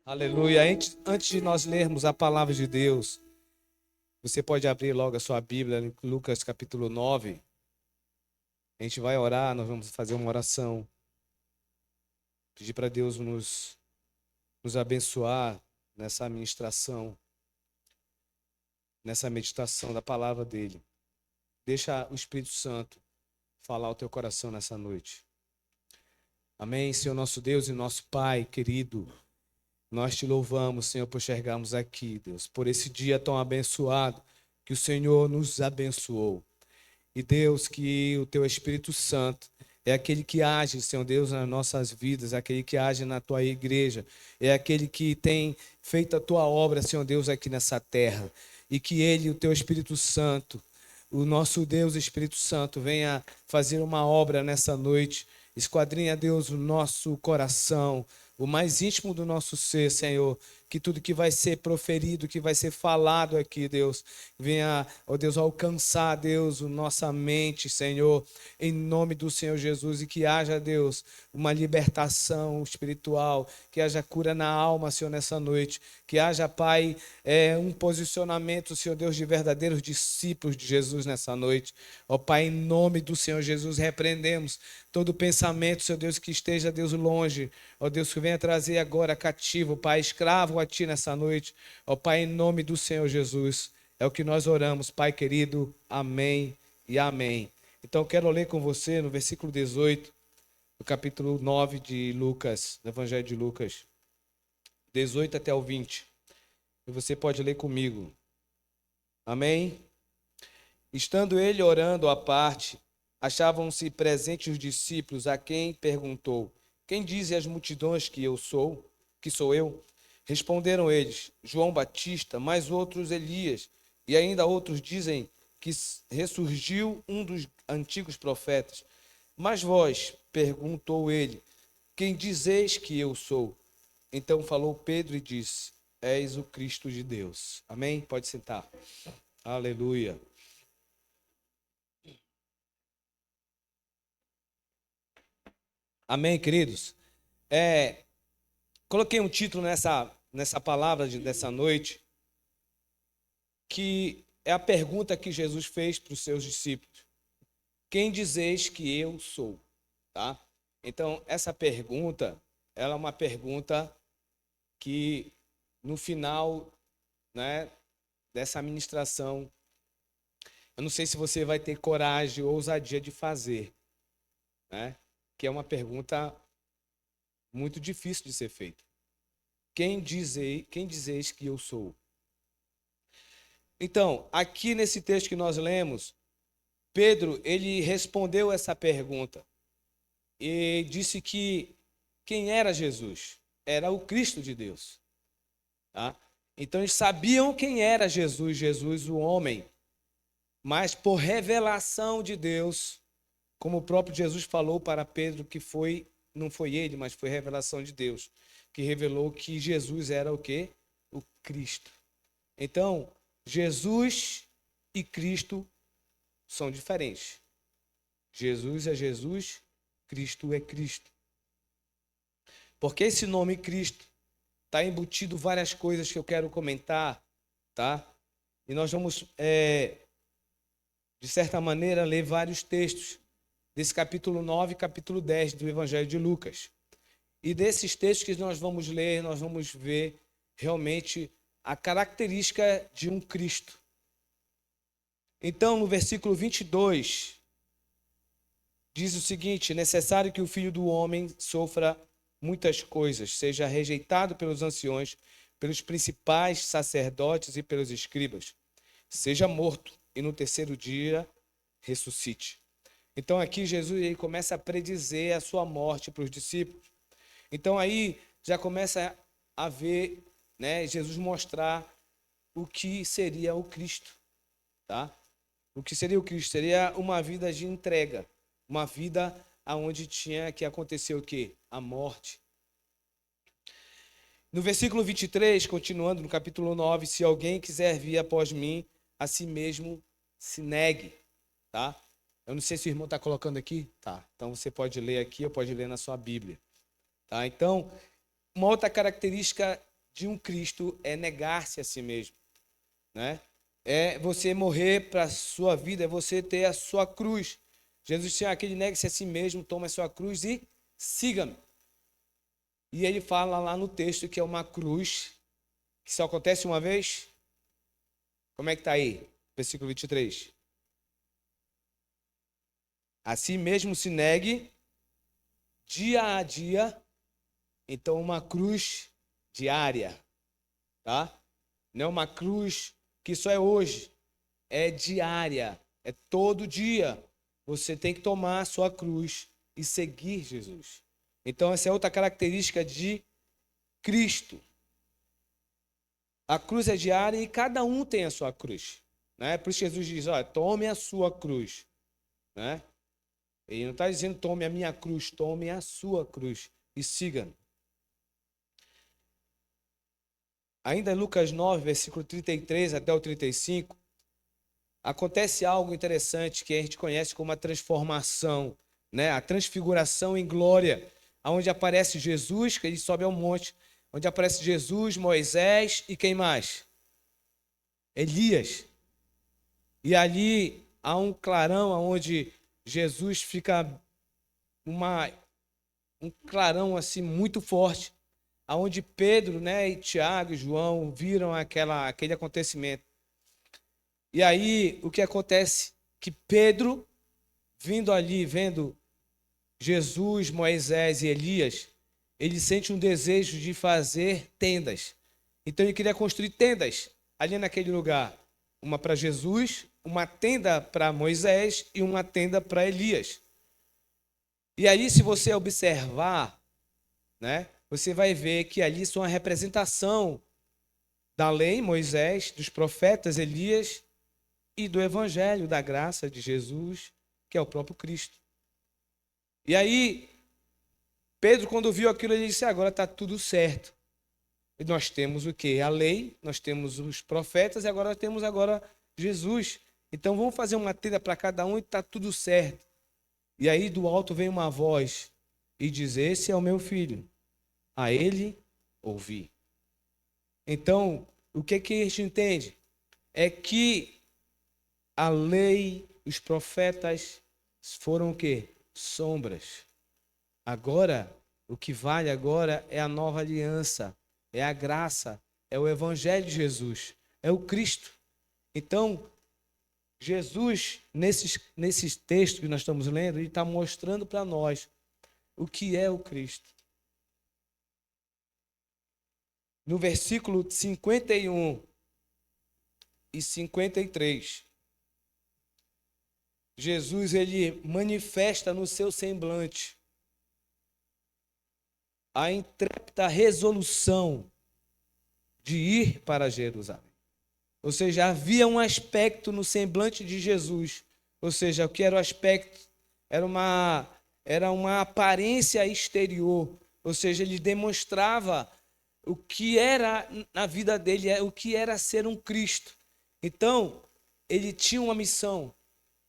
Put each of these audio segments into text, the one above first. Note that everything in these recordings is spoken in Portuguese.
Aleluia. Antes de nós lermos a palavra de Deus, você pode abrir logo a sua Bíblia em Lucas capítulo 9. A gente vai orar, nós vamos fazer uma oração. Pedir para Deus nos abençoar nessa ministração, nessa meditação da palavra dele. Deixa o Espírito Santo falar ao teu coração nessa noite. Amém, Senhor nosso Deus e nosso Pai querido. Nós te louvamos, Senhor, por chegarmos aqui, Deus, por esse dia tão abençoado que o Senhor nos abençoou. E Deus, que o teu Espírito Santo é aquele que age, Senhor Deus, nas nossas vidas, é aquele que age na tua igreja, é aquele que tem feito a tua obra, Senhor Deus, aqui nessa terra. E que ele, o teu Espírito Santo, o nosso Deus Espírito Santo, venha fazer uma obra nessa noite. Esquadrinha, Deus, o nosso coração, o mais íntimo do nosso ser, Senhor, que tudo que vai ser proferido, que vai ser falado aqui, Deus, venha, ó Deus, alcançar, Deus, a nossa mente, Senhor, em nome do Senhor Jesus, e que haja, Deus, uma libertação espiritual, que haja cura na alma, Senhor, nessa noite, que haja, Pai, um posicionamento, Senhor Deus, de verdadeiros discípulos de Jesus nessa noite. Ó Pai, em nome do Senhor Jesus, repreendemos todo pensamento, Senhor Deus, que esteja, Deus, longe, ó Deus, que venha trazer agora cativo, Pai, escravo a Ti nessa noite. Ó Pai, em nome do Senhor Jesus, é o que nós oramos, Pai querido. Amém e amém. Então, eu quero ler com você no versículo 18, do capítulo 9 de Lucas, do Evangelho de Lucas, 18 até o 20. E você pode ler comigo. Amém? Estando ele orando à parte, achavam-se presentes os discípulos, a quem perguntou: quem dizem as multidões que sou eu? Responderam eles: João Batista, mas outros Elias, e ainda outros dizem que ressurgiu um dos antigos profetas. Mas vós, perguntou ele, quem dizeis que eu sou? Então falou Pedro e disse: és o Cristo de Deus. Amém? Pode sentar. Aleluia. Amém, queridos? Coloquei um título nessa palavra dessa noite, que é a pergunta que Jesus fez para os seus discípulos. Quem dizeis que eu sou? Tá? Então, essa pergunta, ela é uma pergunta que, no final, né, dessa ministração, eu não sei se você vai ter coragem ou ousadia de fazer, né? Que é uma pergunta muito difícil de ser feita. Quem dizeis que eu sou? Então, aqui nesse texto que nós lemos, Pedro, ele respondeu essa pergunta e disse que quem era Jesus? Era o Cristo de Deus. Tá? Então, eles sabiam quem era Jesus, Jesus o homem, mas por revelação de Deus, como o próprio Jesus falou para Pedro, que não foi ele, mas foi revelação de Deus, que revelou que Jesus era o quê? O Cristo. Então, Jesus e Cristo são diferentes. Jesus é Jesus, Cristo é Cristo. Porque esse nome Cristo está embutido várias coisas que eu quero comentar, tá? E nós vamos, de certa maneira, ler vários textos desse capítulo 9 e capítulo 10 do Evangelho de Lucas. E desses textos que nós vamos ler, nós vamos ver realmente a característica de um Cristo. Então, no versículo 22, diz o seguinte: é necessário que o Filho do Homem sofra muitas coisas, seja rejeitado pelos anciões, pelos principais sacerdotes e pelos escribas, seja morto e no terceiro dia ressuscite. Então aqui Jesus ele começa a predizer a sua morte para os discípulos. Então aí já começa a ver, né, Jesus mostrar o que seria o Cristo, tá? O que seria o Cristo? Seria uma vida de entrega, uma vida onde tinha que acontecer o quê? A morte. No versículo 23, continuando no capítulo 9, se alguém quiser vir após mim, a si mesmo se negue, tá? Eu não sei se o irmão está colocando aqui. Tá. Então você pode ler aqui ou pode ler na sua Bíblia. Tá? Então, uma outra característica de um Cristo é negar-se a si mesmo, né? É você morrer para a sua vida, é você ter a sua cruz. Jesus tinha aquele negue-se a si mesmo, toma a sua cruz e siga-me. E ele fala lá no texto que é uma cruz que só acontece uma vez. Como é que está aí? Versículo 23. Assim mesmo se negue dia a dia, então uma cruz diária, tá? Não é uma cruz que só é hoje, é diária, é todo dia. Você tem que tomar a sua cruz e seguir Jesus. Então essa é outra característica de Cristo. A cruz é diária e cada um tem a sua cruz, né? Por isso Jesus diz, olha, tome a sua cruz, né? Ele não está dizendo tome a minha cruz, tome a sua cruz e siga. Ainda em Lucas 9, versículo 33 até o 35, acontece algo interessante que a gente conhece como a transformação, né? A transfiguração em glória, onde aparece Jesus, que ele sobe ao monte, onde aparece Jesus, Moisés e quem mais? Elias. E ali há um clarão onde Jesus fica um clarão assim muito forte, aonde Pedro, né, e Tiago e João viram aquele acontecimento. E aí o que acontece? Que Pedro, vindo ali, vendo Jesus, Moisés e Elias, ele sente um desejo de fazer tendas. Então ele queria construir tendas ali naquele lugar. Uma para Jesus, uma tenda para Moisés e uma tenda para Elias. E aí, se você observar, né, você vai ver que ali são a representação da lei, Moisés, dos profetas, Elias, e do evangelho, da graça de Jesus, que é o próprio Cristo. E aí, Pedro, quando viu aquilo, ele disse, agora está tudo certo. E nós temos o quê? A lei, nós temos os profetas e agora temos Jesus. Então vamos fazer uma tenda para cada um e está tudo certo. E aí do alto vem uma voz e diz, esse é o meu filho, a ele ouvi. Então, o que a gente entende? É que a lei, os profetas foram o quê? Sombras. Agora, o que vale agora é a nova aliança, é a graça, é o evangelho de Jesus, é o Cristo. Então, Jesus, nesses textos que nós estamos lendo, ele está mostrando para nós o que é o Cristo. No versículo 51 e 53, Jesus ele manifesta no seu semblante a intrépida resolução de ir para Jerusalém. Ou seja, havia um aspecto no semblante de Jesus. Ou seja, o que era o aspecto? Era uma aparência exterior. Ou seja, ele demonstrava o que era na vida dele, o que era ser um Cristo. Então, ele tinha uma missão,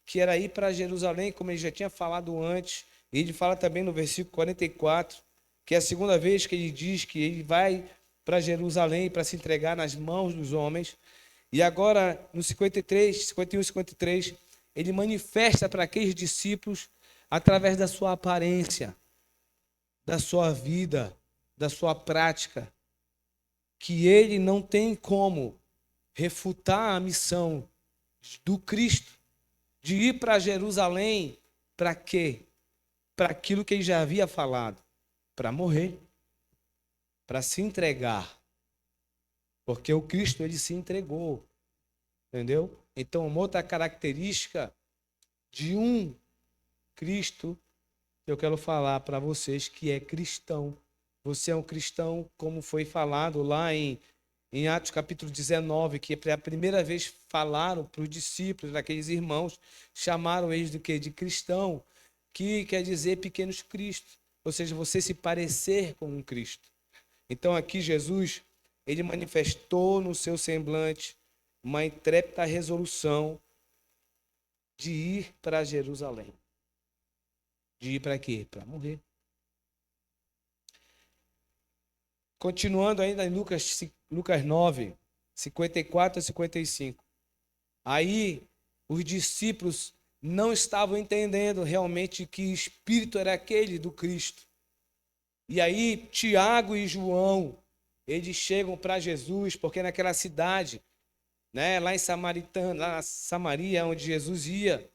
que era ir para Jerusalém, como ele já tinha falado antes. E ele fala também no versículo 44, que é a segunda vez que ele diz que ele vai para Jerusalém para se entregar nas mãos dos homens. E agora, no 53, 51 e 53, ele manifesta para aqueles discípulos, através da sua aparência, da sua vida, da sua prática, que ele não tem como refutar a missão do Cristo de ir para Jerusalém. Para quê? Para aquilo que ele já havia falado, para morrer, para se entregar. Porque o Cristo, ele se entregou. Entendeu? Então, uma outra característica de um Cristo, eu quero falar para vocês que é cristão. Você é um cristão, como foi falado lá em Atos capítulo 19, que é a primeira vez falaram para os discípulos, daqueles irmãos, chamaram eles de quê? De cristão, que quer dizer pequenos cristos. Ou seja, você se parecer com um Cristo. Então aqui Jesus, ele manifestou no seu semblante uma intrépida resolução de ir para Jerusalém. De ir para quê? Para morrer. Continuando ainda em Lucas 9, 54 a 55. Aí os discípulos não estavam entendendo realmente que espírito era aquele do Cristo. E aí Tiago e João, eles chegam para Jesus, porque naquela cidade, né, lá em Samaria, onde Jesus ia,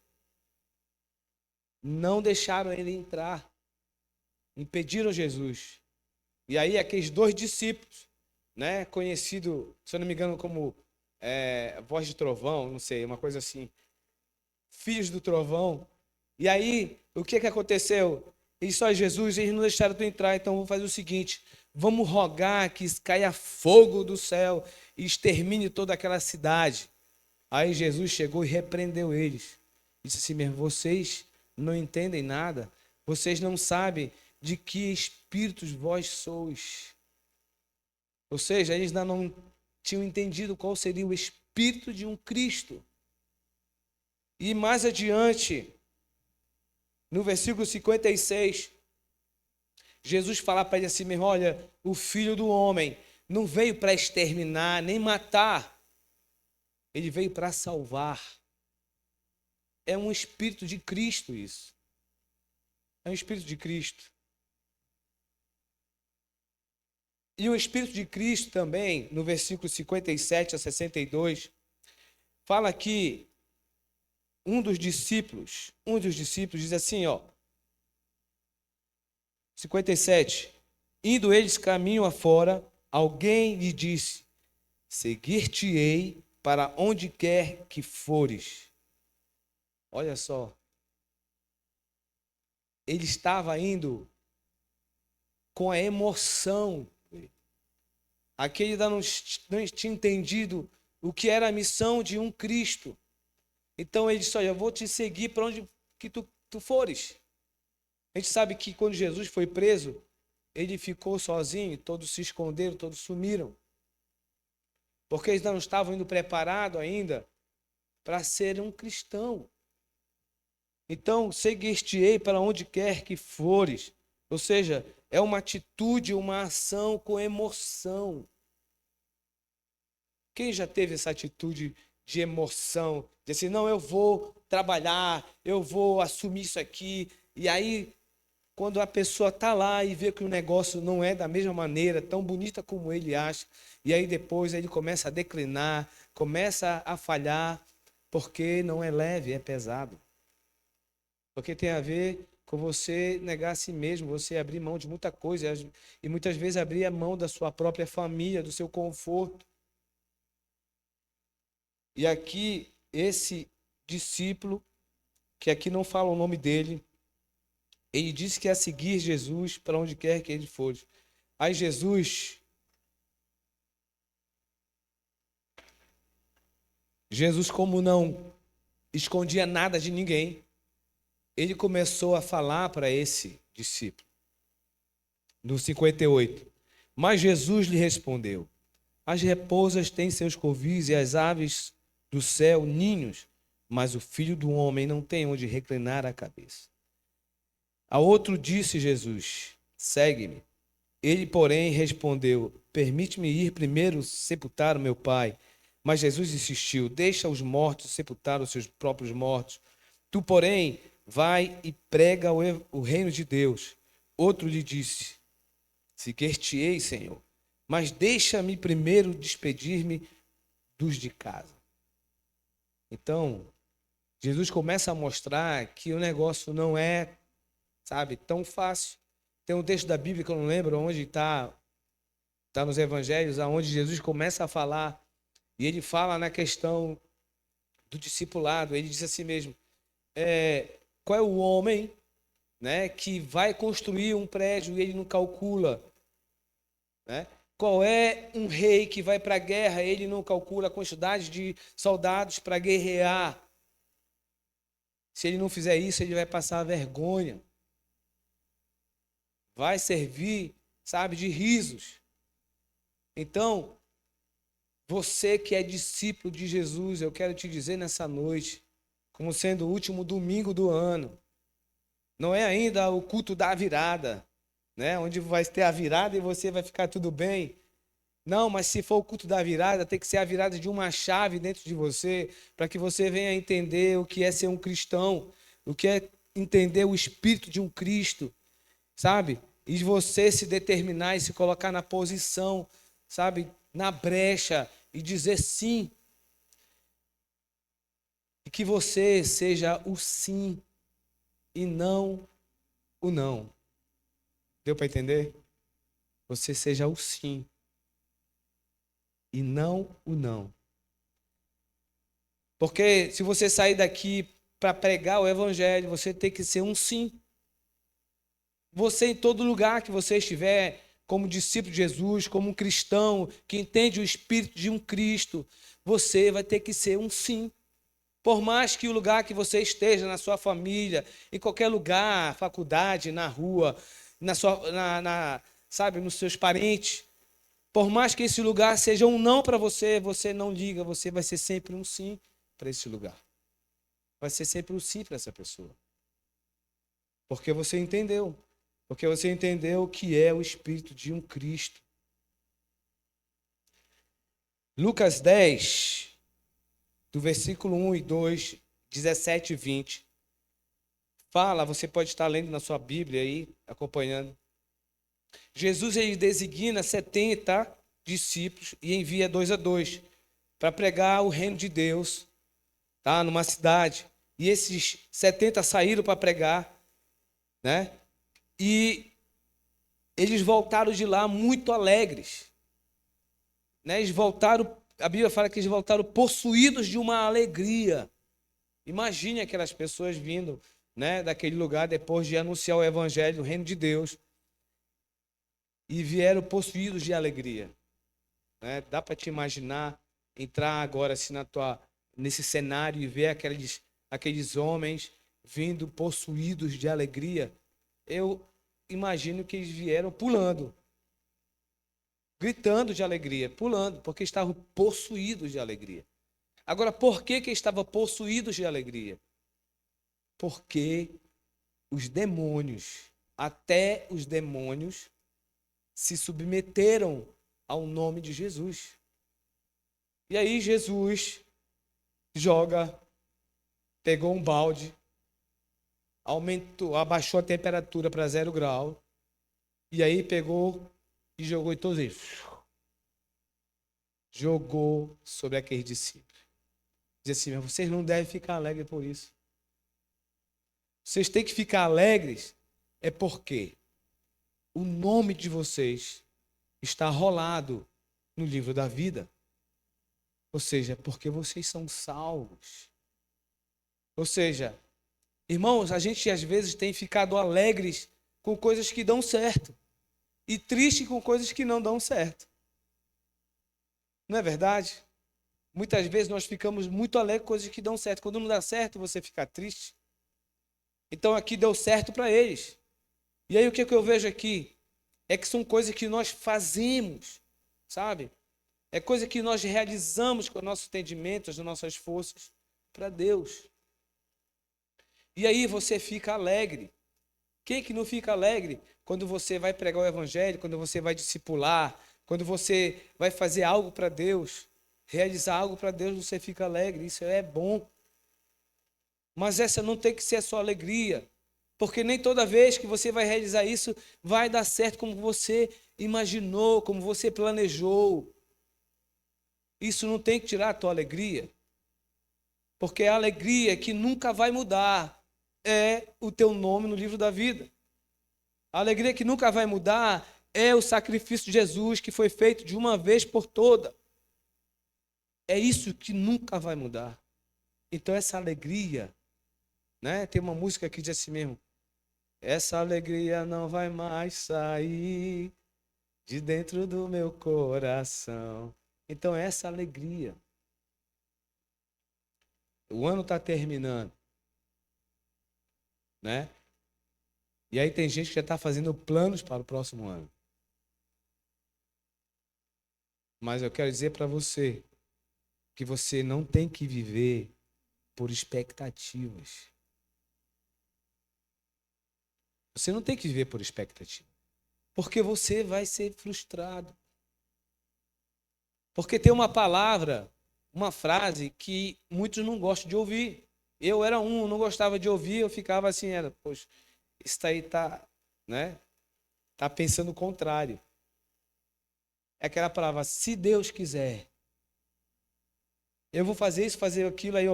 não deixaram ele entrar, impediram Jesus. E aí aqueles dois discípulos, né, conhecido, se eu não me engano, como voz de trovão, não sei, uma coisa assim, filhos do trovão. E aí, o que aconteceu? Eles só Jesus, eles não deixaram tu entrar, então vamos fazer o seguinte, vamos rogar que caia fogo do céu e extermine toda aquela cidade. Aí Jesus chegou e repreendeu eles. Disse assim mesmo, vocês não entendem nada, vocês não sabem de que espíritos vós sois. Ou seja, eles ainda não tinham entendido qual seria o espírito de um Cristo. E mais adiante, no versículo 56, Jesus fala para ele assim mesmo, olha, o Filho do Homem não veio para exterminar, nem matar. Ele veio para salvar. É um espírito de Cristo isso. É um espírito de Cristo. E o espírito de Cristo também, no versículo 57 a 62, fala que um dos discípulos diz assim, 57, indo eles caminho afora, alguém lhe disse, seguir-te-ei para onde quer que fores. Olha só, ele estava indo com a emoção. Aquele ainda não tinha entendido o que era a missão de um Cristo. Então ele disse, olha, eu vou te seguir para onde que tu fores. A gente sabe que quando Jesus foi preso, ele ficou sozinho, todos se esconderam, todos sumiram. Porque eles não estavam indo preparados ainda para ser um cristão. Então, seguir-te-ei para onde quer que fores. Ou seja, é uma atitude, uma ação com emoção. Quem já teve essa atitude de emoção? De assim, não, eu vou trabalhar, eu vou assumir isso aqui. E aí, quando a pessoa está lá e vê que o negócio não é da mesma maneira, tão bonita como ele acha, e aí depois ele começa a declinar, começa a falhar, porque não é leve, é pesado. Porque tem a ver com você negar a si mesmo, você abrir mão de muita coisa, e muitas vezes abrir a mão da sua própria família, do seu conforto. E aqui, esse discípulo, que aqui não fala o nome dele, ele disse que ia seguir Jesus para onde quer que ele fosse. Aí Jesus, como não escondia nada de ninguém, ele começou a falar para esse discípulo. No 58. Mas Jesus lhe respondeu, as raposas têm seus covis e as aves do céu ninhos, mas o Filho do Homem não tem onde reclinar a cabeça. A outro disse Jesus, segue-me. Ele, porém, respondeu, permite-me ir primeiro sepultar o meu pai. Mas Jesus insistiu, deixa os mortos sepultar os seus próprios mortos. Tu, porém, vai e prega o reino de Deus. Outro lhe disse, seguir-te-ei, Senhor, mas deixa-me primeiro despedir-me dos de casa. Então, Jesus começa a mostrar que o negócio não é, tão fácil. Tem um texto da Bíblia que eu não lembro onde está nos evangelhos, onde Jesus começa a falar, e ele fala na questão do discipulado. Ele diz assim mesmo, qual é o homem, né, que vai construir um prédio e ele não calcula, né? Qual é um rei que vai para a guerra, ele não calcula a quantidade de soldados para guerrear. Se ele não fizer isso, ele vai passar vergonha. Vai servir, de risos. Então, você que é discípulo de Jesus, eu quero te dizer nessa noite, como sendo o último domingo do ano, não é ainda o culto da virada, né? Onde vai ter a virada e você vai ficar tudo bem. Não, mas se for o culto da virada, tem que ser a virada de uma chave dentro de você, para que você venha entender o que é ser um cristão, o que é entender o espírito de um Cristo, sabe? E você se determinar e se colocar na posição, sabe? Na brecha e dizer sim. E que você seja o sim e não o não. Deu para entender? Você seja o sim e não o não. Porque se você sair daqui para pregar o evangelho, você tem que ser um sim. Você em todo lugar que você estiver, como discípulo de Jesus, como um cristão que entende o espírito de um Cristo, você vai ter que ser um sim. Por mais que o lugar que você esteja, na sua família, em qualquer lugar, faculdade, na rua, sabe, nos seus parentes, por mais que esse lugar seja um não para você, você não liga, você vai ser sempre um sim para esse lugar. Vai ser sempre um sim para essa pessoa. Porque você entendeu. Porque você entendeu que é o espírito de um Cristo. Lucas 10, do versículo 1 e 2, 17 e 20. Fala, você pode estar lendo na sua Bíblia aí, acompanhando. Jesus ele designa 70 discípulos e envia 2 a 2 para pregar o reino de Deus, tá, numa cidade. E esses 70 saíram para pregar, né? E eles voltaram de lá muito alegres, né? Eles voltaram, a Bíblia fala que eles voltaram possuídos de uma alegria. Imagine aquelas pessoas vindo, né, daquele lugar depois de anunciar o evangelho, o reino de Deus, e vieram possuídos de alegria, né? Dá para te imaginar entrar agora assim nesse cenário e ver aqueles homens vindo possuídos de alegria? Eu imagino que eles vieram pulando, gritando de alegria, pulando, porque estavam possuídos de alegria. Agora, por que estavam possuídos de alegria? Porque os demônios, até os demônios, se submeteram ao nome de Jesus. E aí Jesus pegou um balde, abaixou a temperatura para 0 grau, e aí pegou e jogou em todos eles. Jogou sobre aqueles discípulos. Diz assim, mas vocês não devem ficar alegres por isso. Vocês têm que ficar alegres é porque o nome de vocês está rolado no livro da vida. Ou seja, porque vocês são salvos. Ou seja, irmãos, a gente às vezes tem ficado alegres com coisas que dão certo e triste com coisas que não dão certo. Não é verdade? Muitas vezes nós ficamos muito alegres com coisas que dão certo. Quando não dá certo, você fica triste. Então aqui deu certo para eles. E aí o que eu vejo aqui? É que são coisas que nós fazemos, sabe? É coisa que nós realizamos com o nosso entendimento, as nossas forças para Deus. E aí você fica alegre. Quem que não fica alegre quando você vai pregar o evangelho, quando você vai discipular, quando você vai fazer algo para Deus, realizar algo para Deus, você fica alegre. Isso é bom. Mas essa não tem que ser a sua alegria, porque nem toda vez que você vai realizar isso vai dar certo como você imaginou, como você planejou. Isso não tem que tirar a tua alegria, porque a alegria que nunca vai mudar é o teu nome no livro da vida. A alegria que nunca vai mudar é o sacrifício de Jesus que foi feito de uma vez por toda. É isso que nunca vai mudar. Então essa alegria, né? Tem uma música que diz assim mesmo: essa alegria não vai mais sair de dentro do meu coração. Então essa alegria. O ano está terminando, né? E aí tem gente que já está fazendo planos para o próximo ano. Mas eu quero dizer para você que você não tem que viver por expectativas. Você não tem que viver por expectativa. Porque você vai ser frustrado. Porque tem uma palavra, uma frase que muitos não gostam de ouvir. Eu era não gostava de ouvir, eu ficava assim, poxa, isso aí tá, né? Tá pensando o contrário. É aquela palavra, se Deus quiser. Eu vou fazer isso, fazer aquilo, aí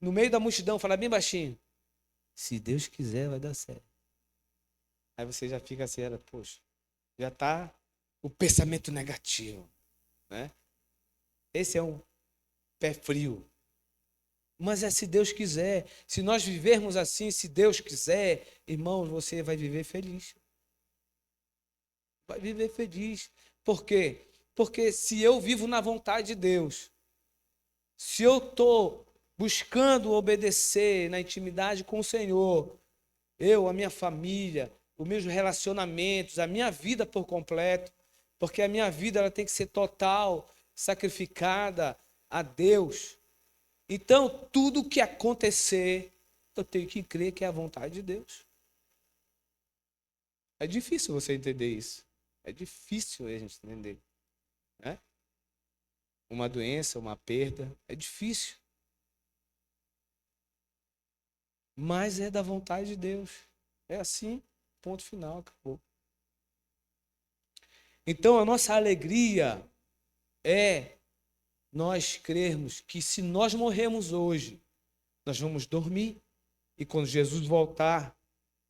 no meio da multidão, falar bem baixinho. Se Deus quiser, vai dar certo. Aí você já fica assim, poxa, já tá o pensamento negativo, né? Esse é um pé frio. Mas é se Deus quiser. Se nós vivermos assim, se Deus quiser, irmãos, você vai viver feliz. Vai viver feliz. Por quê? Porque se eu vivo na vontade de Deus, se eu estou buscando obedecer na intimidade com o Senhor, a minha família, os meus relacionamentos, a minha vida por completo, porque a minha vida ela tem que ser total, sacrificada a Deus. Então, tudo que acontecer, eu tenho que crer que é a vontade de Deus. É difícil você entender isso. É difícil a gente entender. Né? Uma doença, uma perda, é difícil. Mas é da vontade de Deus. É assim, ponto final, acabou. Então, a nossa alegria é nós crermos que se nós morrermos hoje, nós vamos dormir. E quando Jesus voltar,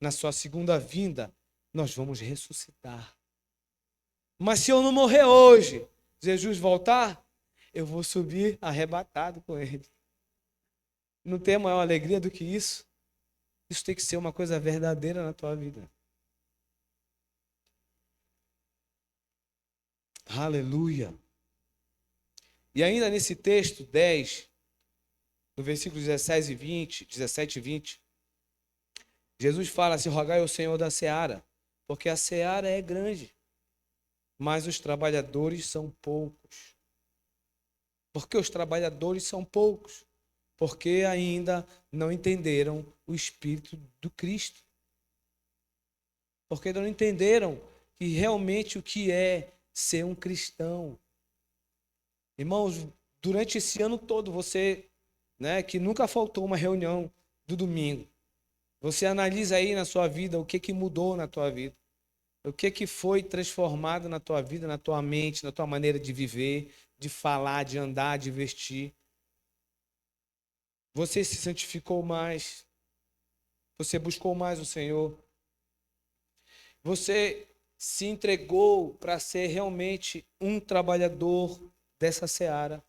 na sua segunda vinda, nós vamos ressuscitar. Mas se eu não morrer hoje, Jesus voltar, eu vou subir arrebatado com ele. Não tem maior alegria do que isso? Isso tem que ser uma coisa verdadeira na tua vida. Aleluia. E ainda nesse texto 10, no versículo 17 e 20, Jesus fala assim, rogai ao Senhor da seara, porque a seara é grande, mas os trabalhadores são poucos. Porque os trabalhadores são poucos. Porque ainda não entenderam o Espírito do Cristo. Porque não entenderam que realmente o que é ser um cristão. Irmãos, durante esse ano todo, você, né, que nunca faltou uma reunião do domingo, você analisa aí na sua vida o que mudou na tua vida. O que foi transformado na tua vida, na tua mente, na tua maneira de viver, de falar, de andar, de vestir. Você se santificou mais. Você buscou mais o Senhor. Você se entregou para ser realmente um trabalhador dessa seara.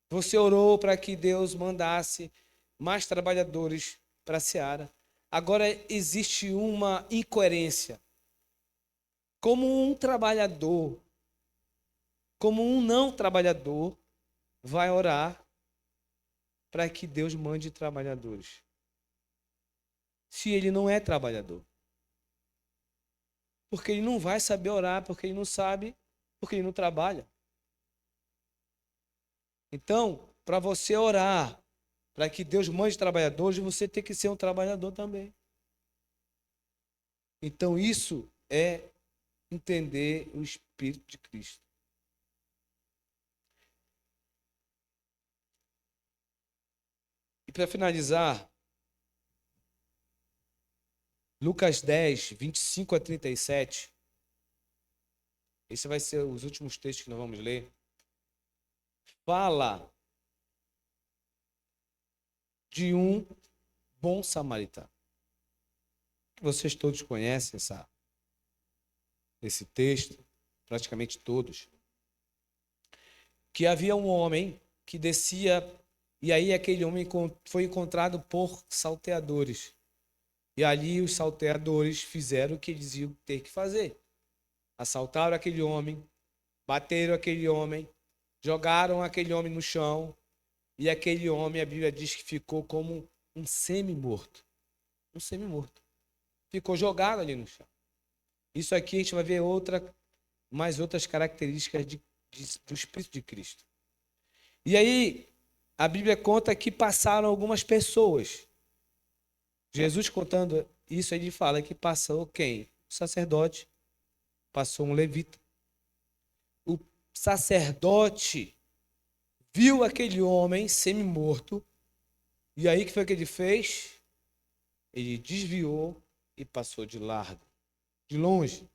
Você orou para que Deus mandasse mais trabalhadores para a seara. Agora existe uma incoerência. Como um trabalhador, como um não trabalhador, vai orar para que Deus mande trabalhadores. Se ele não é trabalhador. Porque ele não vai saber orar, porque ele não sabe, porque ele não trabalha. Então, para você orar, para que Deus mande trabalhadores, você tem que ser um trabalhador também. Então, isso é entender o Espírito de Cristo. E para finalizar, Lucas 10, 25 a 37. Esse vai ser os últimos textos que nós vamos ler. Fala de um bom samaritano. Vocês todos conhecem esse texto, praticamente todos. Que havia um homem que descia, e aí aquele homem foi encontrado por salteadores. E ali os salteadores fizeram o que eles iam ter que fazer. Assaltaram aquele homem, bateram aquele homem, jogaram aquele homem no chão, e aquele homem, a Bíblia diz que ficou como um semi-morto. Um semi-morto. Ficou jogado ali no chão. Isso aqui a gente vai ver mais outras características do Espírito de Cristo. E aí, a Bíblia conta que passaram algumas pessoas. Jesus contando isso, ele fala que passou quem? O sacerdote. passou um levita. O sacerdote viu aquele homem semi-morto, e aí o que foi que ele fez? Ele desviou e passou de largo, de longe.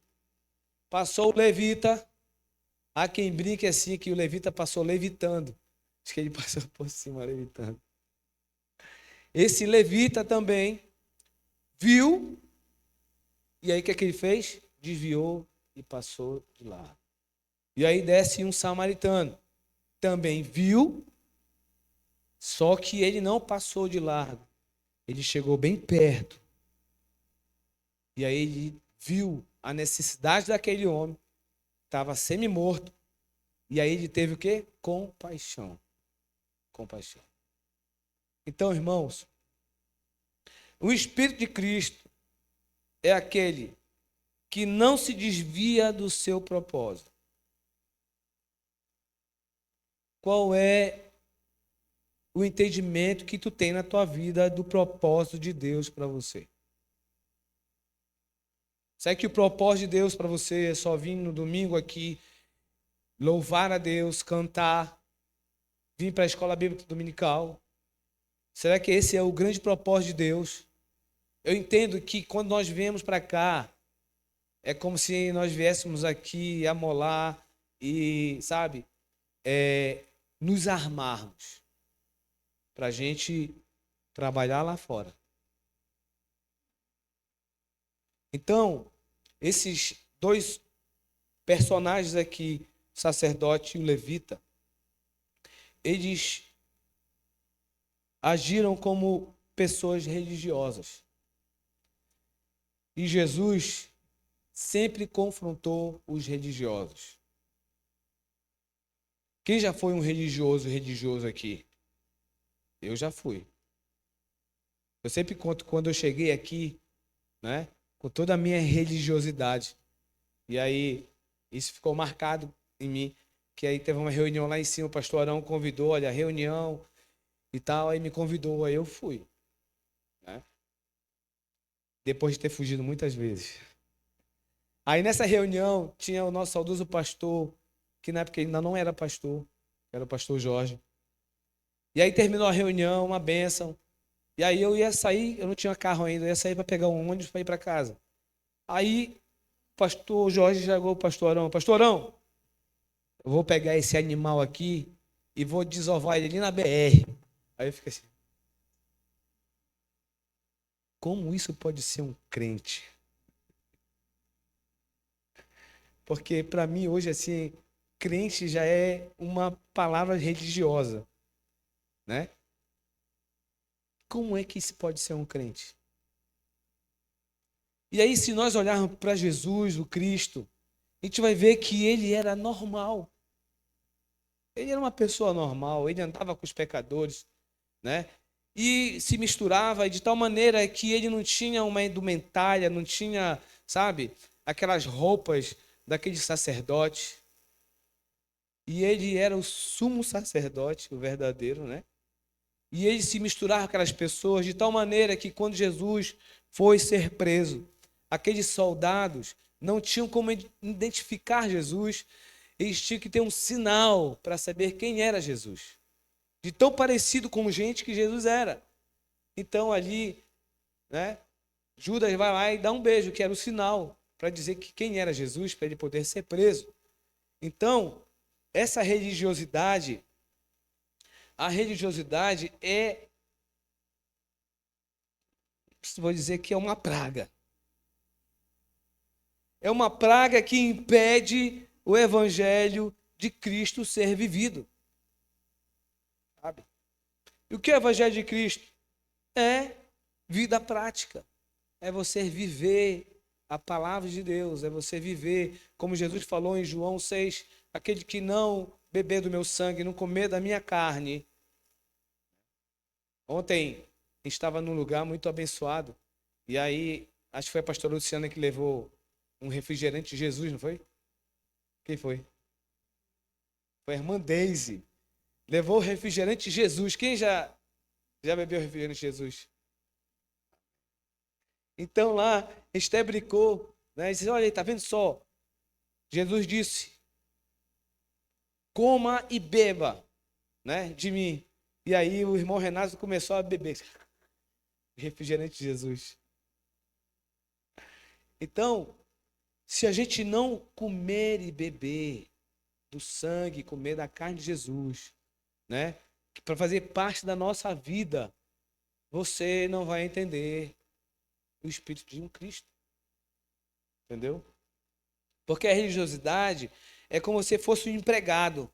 Passou o levita. Há quem brinque assim que o levita passou levitando. Acho que ele passou por cima levitando. Esse levita também viu, e aí o que é que ele fez? Desviou e passou de largo. E aí desce um samaritano. Também viu, só que ele não passou de largo. Ele chegou bem perto. E aí ele viu a necessidade daquele homem, estava semi-morto. E aí ele teve o quê? Compaixão. Compaixão. Então, irmãos, o Espírito de Cristo é aquele que não se desvia do seu propósito. Qual é o entendimento que tu tem na tua vida do propósito de Deus para você? Será que o propósito de Deus para você é só vir no domingo aqui, louvar a Deus, cantar, vir para a escola bíblica dominical? Será que esse é o grande propósito de Deus? Eu entendo que quando nós viemos para cá, é como se nós viéssemos aqui amolar e, sabe, nos armarmos para a gente trabalhar lá fora. Então, esses dois personagens aqui, o sacerdote e o levita, eles agiram como pessoas religiosas. E Jesus sempre confrontou os religiosos. Quem já foi um religioso aqui? Eu já fui. Eu sempre conto quando eu cheguei aqui, né, com toda a minha religiosidade. E aí, isso ficou marcado em mim, que aí teve uma reunião lá em cima, o pastor Arão convidou, olha, reunião e tal, aí me convidou, aí eu fui. Né? Depois de ter fugido muitas vezes. Aí nessa reunião tinha o nosso saudoso pastor, que na época ainda não era pastor, era o pastor Jorge. E aí terminou a reunião, uma bênção. E aí eu ia sair, eu não tinha carro ainda, eu ia sair para pegar um ônibus para ir para casa. Aí o pastor Jorge chegou o pastorão, pastorão, eu vou pegar esse animal aqui e vou desovar ele ali na BR. Aí eu fico assim, como isso pode ser um crente? Porque para mim hoje assim, crente já é uma palavra religiosa, né? Como é que isso pode ser um crente? E aí, se nós olharmos para Jesus, o Cristo, a gente vai ver que ele era normal. Ele era uma pessoa normal, ele andava com os pecadores, né? E se misturava de tal maneira que ele não tinha uma indumentária, não tinha, sabe, aquelas roupas daquele sacerdote. E ele era o sumo sacerdote, o verdadeiro, né? E ele se misturava com aquelas pessoas de tal maneira que quando Jesus foi ser preso, aqueles soldados não tinham como identificar Jesus, eles tinham que ter um sinal para saber quem era Jesus. De tão parecido com gente que Jesus era. Então ali, né, Judas vai lá e dá um beijo, que era o sinal para dizer que quem era Jesus, para ele poder ser preso. Então, essa religiosidade, a religiosidade vou dizer que é uma praga. É uma praga que impede o evangelho de Cristo ser vivido. Sabe? E o que é o evangelho de Cristo? É vida prática. É você viver a palavra de Deus, é você viver, como Jesus falou em João 6, aquele que não beber do meu sangue, não comer da minha carne. Ontem estava num lugar muito abençoado, e aí, acho que foi a pastora Luciana que levou um refrigerante de Jesus, não foi? Quem foi? Foi a irmã Deise. Levou o refrigerante de Jesus. Quem já bebeu o refrigerante de Jesus? Então lá, a gente até brincou, né? Disse, olha aí, tá vendo só? Jesus disse: coma e beba, né, de mim. E aí o irmão Renato começou a beber refrigerante de Jesus. Então, se a gente não comer e beber do sangue, comer da carne de Jesus, né, para fazer parte da nossa vida, você não vai entender o espírito de um Cristo. Entendeu? Porque a religiosidade é como se fosse um empregado.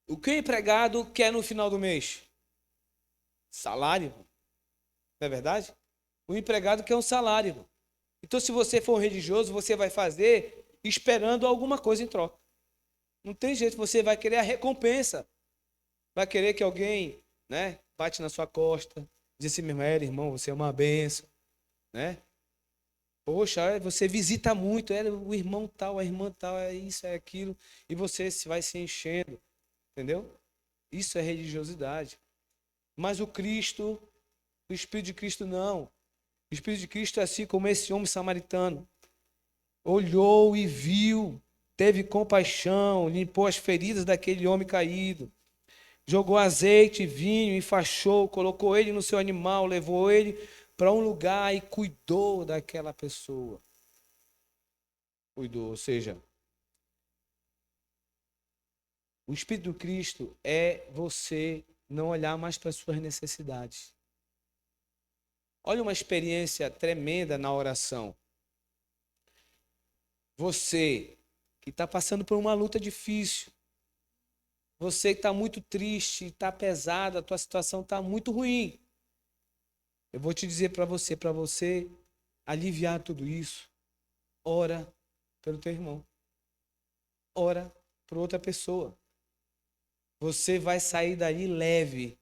O que o empregado quer no final do mês? Salário. Não é verdade? O empregado quer um salário. Então, se você for um religioso, você vai fazer esperando alguma coisa em troca. Não tem jeito, você vai querer a recompensa. Vai querer que alguém, né, bate na sua costa, diz assim, irmão, você é uma bênção, né? Poxa, você visita muito, o irmão tal, a irmã tal, é isso, é aquilo, e você vai se enchendo, entendeu? Isso é religiosidade. Mas o Cristo, o Espírito de Cristo não. O Espírito de Cristo é assim como esse homem samaritano. Olhou e viu, teve compaixão, limpou as feridas daquele homem caído. Jogou azeite, vinho, enfaixou, colocou ele no seu animal, levou ele para um lugar e cuidou daquela pessoa. Cuidou, ou seja, o Espírito do Cristo é você não olhar mais para as suas necessidades. Olha uma experiência tremenda na oração. Você que está passando por uma luta difícil, você que está muito triste, está pesado, a tua situação está muito ruim. Eu vou te dizer para você aliviar tudo isso, ora pelo teu irmão. Ora por outra pessoa. Você vai sair daí leve.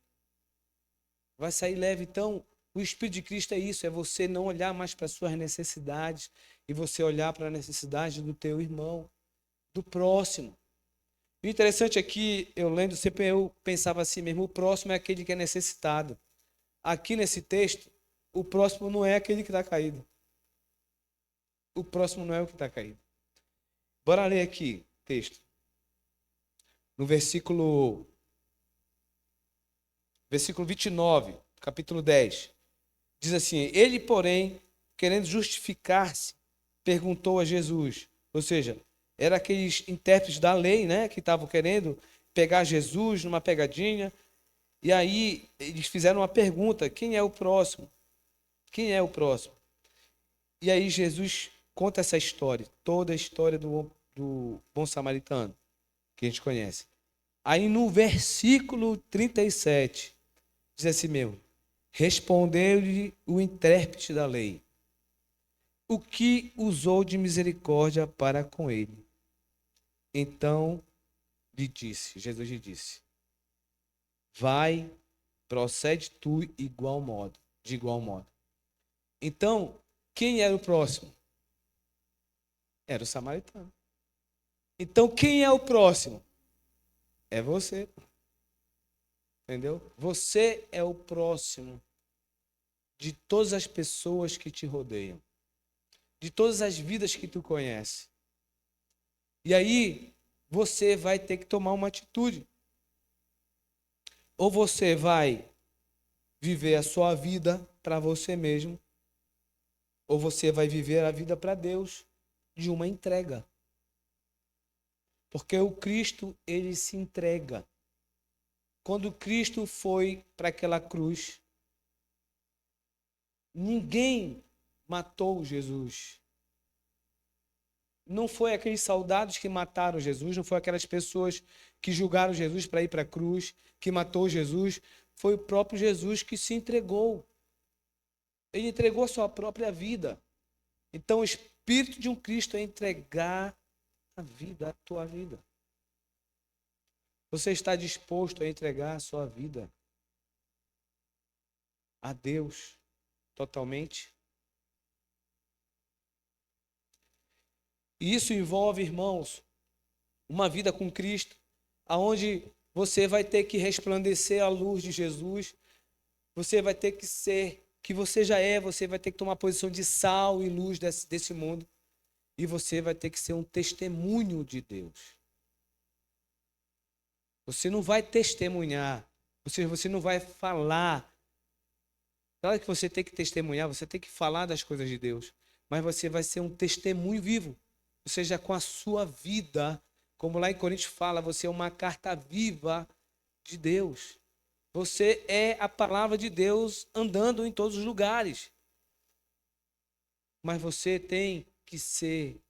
Vai sair leve. Então, o Espírito de Cristo é isso, é você não olhar mais para as suas necessidades e você olhar para a necessidade do teu irmão, do próximo. O interessante é que, eu lendo sempre, eu pensava assim mesmo, o próximo é aquele que é necessitado. Aqui nesse texto, o próximo não é aquele que está caído. O próximo não é o que está caído. Bora ler aqui o texto. No versículo 29, capítulo 10. Diz assim, ele, porém, querendo justificar-se, perguntou a Jesus. Ou seja, eram aqueles intérpretes da lei, né, que estavam querendo pegar Jesus numa pegadinha. E aí eles fizeram uma pergunta, quem é o próximo? Quem é o próximo? E aí Jesus conta essa história, toda a história do bom samaritano, que a gente conhece. Aí no versículo 37, diz assim mesmo, respondeu-lhe o intérprete da lei, o que usou de misericórdia para com ele. Então Jesus lhe disse, vai, procede tu de igual modo. Então, quem era o próximo? Era o samaritano. Então, quem é o próximo? É você. Entendeu? Você é o próximo de todas as pessoas que te rodeiam. De todas as vidas que tu conhece. E aí, você vai ter que tomar uma atitude. Ou você vai viver a sua vida para você mesmo, ou você vai viver a vida para Deus de uma entrega. Porque o Cristo, ele se entrega. Quando Cristo foi para aquela cruz, ninguém matou Jesus. Não foi aqueles soldados que mataram Jesus, não foi aquelas pessoas que julgaram Jesus para ir para a cruz, que matou Jesus. Foi o próprio Jesus que se entregou. Ele entregou a sua própria vida. Então, o espírito de um Cristo é entregar a vida, a tua vida. Você está disposto a entregar a sua vida a Deus totalmente? E isso envolve, irmãos, uma vida com Cristo, aonde você vai ter que resplandecer a luz de Jesus, você vai ter que ser, que você já é, você vai ter que tomar posição de sal e luz desse mundo. E você vai ter que ser um testemunho de Deus. Você não vai testemunhar, você não vai falar. Claro que você tem que testemunhar, você tem que falar das coisas de Deus, mas você vai ser um testemunho vivo. Ou seja, com a sua vida, como lá em Coríntios fala, você é uma carta viva de Deus. Você é a palavra de Deus andando em todos os lugares. Mas você tem que ser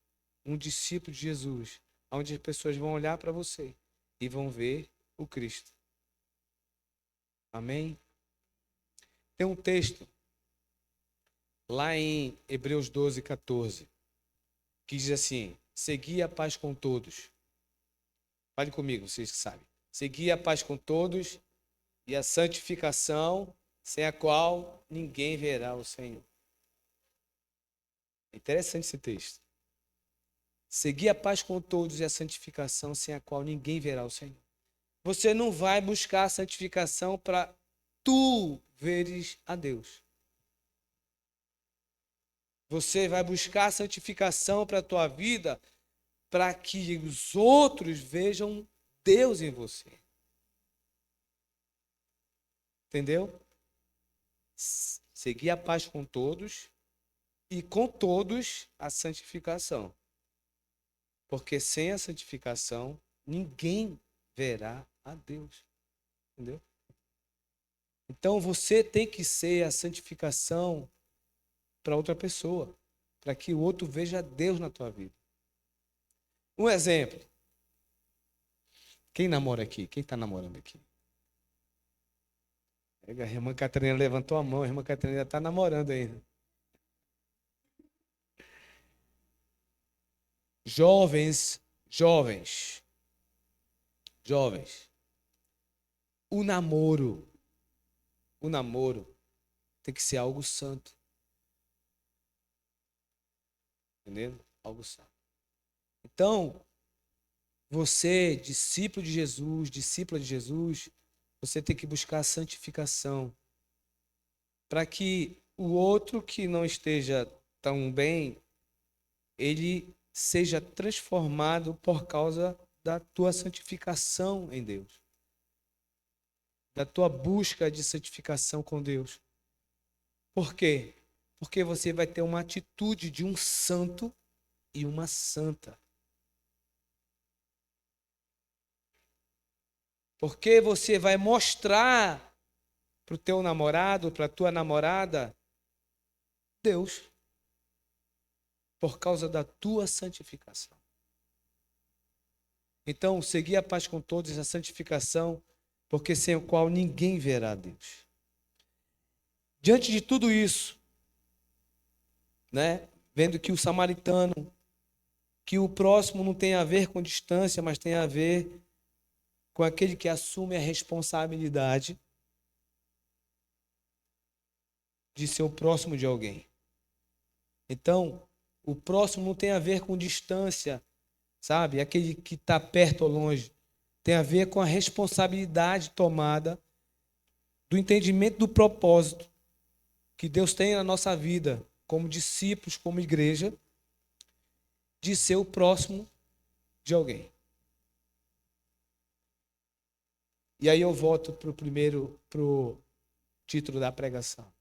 um discípulo de Jesus, onde as pessoas vão olhar para você e vão ver o Cristo. Amém? Tem um texto lá em Hebreus 12, 14, que diz assim: segui a paz com todos. Fale comigo, vocês que sabem. Segui a paz com todos e a santificação, sem a qual ninguém verá o Senhor. É interessante esse texto. Segui a paz com todos e a santificação, sem a qual ninguém verá o Senhor. Você não vai buscar a santificação para tu veres a Deus. Você vai buscar a santificação para a tua vida para que os outros vejam Deus em você. Entendeu? Seguir a paz com todos e com todos a santificação. Porque sem a santificação, ninguém verá a Deus. Entendeu? Então você tem que ser a santificação para outra pessoa, para que o outro veja Deus na tua vida. Um exemplo. Quem namora aqui? Quem está namorando aqui? A irmã Catarina levantou a mão, a irmã Catarina está namorando ainda. Jovens. O namoro tem que ser algo santo. Entendendo? Algo santo. Então, você, discípulo de Jesus, discípula de Jesus, você tem que buscar a santificação. Para que o outro que não esteja tão bem, ele seja transformado por causa da tua santificação em Deus. Da tua busca de santificação com Deus. Por quê? Porque você vai ter uma atitude de um santo e uma santa. Porque você vai mostrar para o teu namorado, para a tua namorada, Deus. Por causa da tua santificação. Então, seguir a paz com todos, a santificação, porque sem o qual ninguém verá Deus. Diante de tudo isso, né, vendo que o samaritano, que o próximo não tem a ver com distância, mas tem a ver com aquele que assume a responsabilidade de ser o próximo de alguém. Então, o próximo não tem a ver com distância, sabe? Aquele que está perto ou longe. Tem a ver com a responsabilidade tomada do entendimento do propósito que Deus tem na nossa vida, como discípulos, como igreja, de ser o próximo de alguém. E aí eu volto para o título da pregação.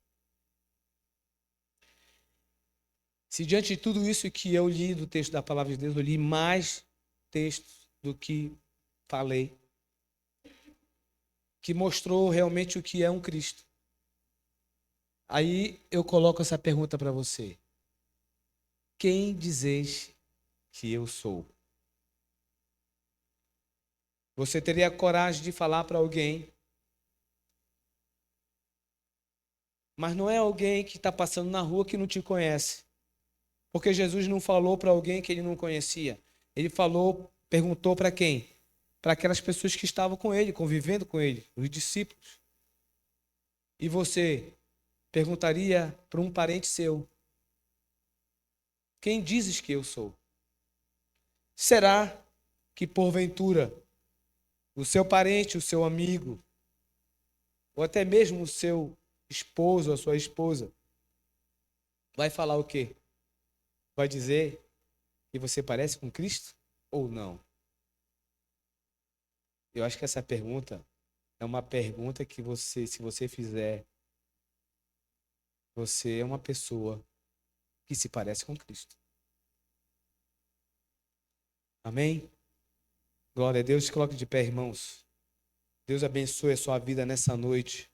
Se diante de tudo isso que eu li do texto da palavra de Deus, eu li mais textos do que falei, que mostrou realmente o que é um Cristo. Aí eu coloco essa pergunta para você. Quem dizeis que eu sou? Você teria coragem de falar para alguém, mas não é alguém que está passando na rua que não te conhece. Porque Jesus não falou para alguém que ele não conhecia. Ele perguntou para quem? Para aquelas pessoas que estavam com ele, convivendo com ele, os discípulos. E você perguntaria para um parente seu: quem dizes que eu sou? Será que porventura o seu parente, o seu amigo, ou até mesmo o seu esposo, a sua esposa, vai falar o quê? Vai dizer E você parece com Cristo ou não? Eu acho que essa pergunta é uma pergunta que você, se você fizer, você é uma pessoa que se parece com Cristo. Amém? Glória a Deus. Coloque de pé, irmãos. Deus abençoe a sua vida nessa noite.